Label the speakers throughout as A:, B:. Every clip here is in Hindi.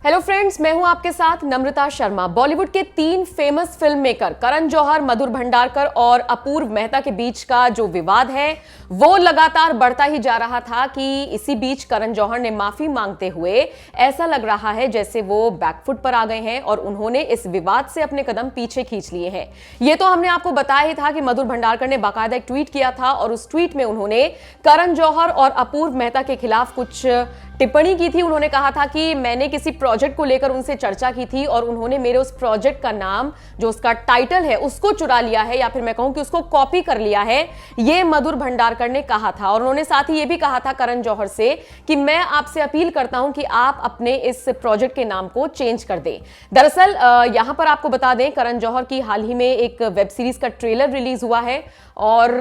A: हेलो फ्रेंड्स, मैं हूं आपके साथ नम्रता शर्मा। बॉलीवुड के 3 famous film maker Karan Johar, मधुर भंडारकर और अपूर्व मेहता के बीच का जो विवाद है वो लगातार बढ़ता ही जा रहा था कि इसी बीच करण जौहर ने माफी मांगते हुए ऐसा लग रहा है जैसे वो बैकफुट पर आ गए हैं और उन्होंने इस विवाद से अपने कदम पीछे खींच लिए हैं। ये तो हमने आपको बताया ही था कि मधुर भंडारकर ने बाकायदा एक ट्वीट किया था और उस ट्वीट में उन्होंने करण जौहर और अपूर्व मेहता के खिलाफ कुछ टिप्पणी की थी। उन्होंने कहा था कि मैंने किसी प्रोजेक्ट को लेकर उनसे चर्चा की थी और उन्होंने मेरे उस प्रोजेक्ट का नाम, जो उसका टाइटल है, उसको चुरा लिया है या फिर मैं कहूं कि उसको कॉपी कर लिया है, ये मधुर भंडारकर ने कहा था। और उन्होंने साथ ही ये भी कहा था करण जौहर से कि मैं आपसे अपील करता हूं कि आप अपने इस प्रोजेक्ट के नाम को चेंज कर दें। दरअसल यहां पर आपको बता दें, करण जौहर की हाल ही में एक वेब सीरीज का ट्रेलर रिलीज हुआ है और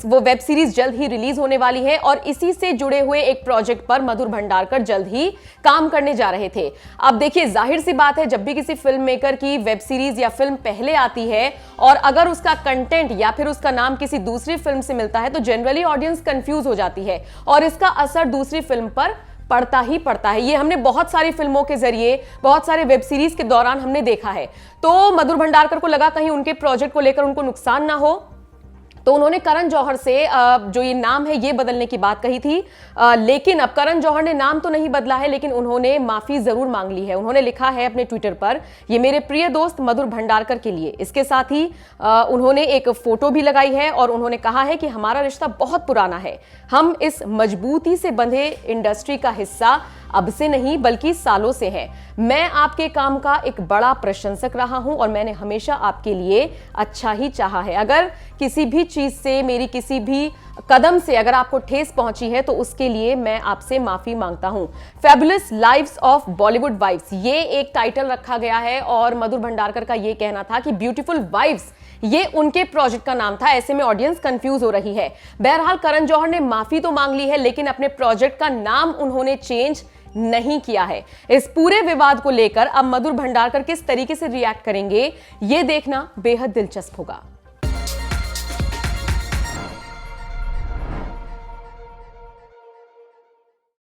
A: वो वेब सीरीज जल्द ही रिलीज होने वाली है और इसी से जुड़े हुए एक प्रोजेक्ट पर मधुर भंडारकर जल्द ही काम करने जा रहे थे। अब देखिए, जाहिर सी बात है, जब भी किसी फिल्म मेकर की वेब सीरीज या फिल्म पहले आती है और अगर उसका कंटेंट या फिर उसका नाम किसी दूसरी फिल्म से मिलता है तो जनरली ऑडियंस कंफ्यूज हो जाती है और इसका असर दूसरी फिल्म पर पड़ता ही पड़ता है। ये हमने बहुत सारी फिल्मों के जरिए, बहुत सारे वेब सीरीज के दौरान हमने देखा है। तो मधुर भंडारकर को लगा कहीं उनके प्रोजेक्ट को लेकर उनको नुकसान ना हो, तो उन्होंने करण जौहर से जो ये नाम है ये बदलने की बात कही थी। लेकिन अब करण जौहर ने नाम तो नहीं बदला है, लेकिन उन्होंने माफी जरूर मांग ली है। उन्होंने लिखा है अपने ट्विटर पर, ये मेरे प्रिय दोस्त मधुर भंडारकर के लिए। इसके साथ ही उन्होंने एक फोटो भी लगाई है और उन्होंने कहा है कि हमारा रिश्ता बहुत पुराना है, हम इस मजबूती से बंधे इंडस्ट्री का हिस्सा अब से नहीं बल्कि सालों से है। मैं आपके काम का एक बड़ा प्रशंसक रहा हूं और मैंने हमेशा आपके लिए अच्छा ही चाहा है। अगर किसी भी चीज से, मेरी किसी भी कदम से अगर आपको ठेस पहुंची है तो उसके लिए मैं आपसे माफी मांगता हूं। Fabulous lives of Bollywood wives, ये एक टाइटल रखा गया है और मधुर भंडारकर का ये कहना था कि ब्यूटीफुल वाइफ्स ये उनके प्रोजेक्ट का नाम था। ऐसे में ऑडियंस कंफ्यूज हो रही है। बहरहाल करण जौहर ने माफी तो मांग ली है, लेकिन अपने प्रोजेक्ट का नाम उन्होंने चेंज नहीं किया है। इस पूरे विवाद को लेकर अब मधुर भंडारकर किस तरीके से रिएक्ट करेंगे, ये देखना बेहद दिलचस्प होगा।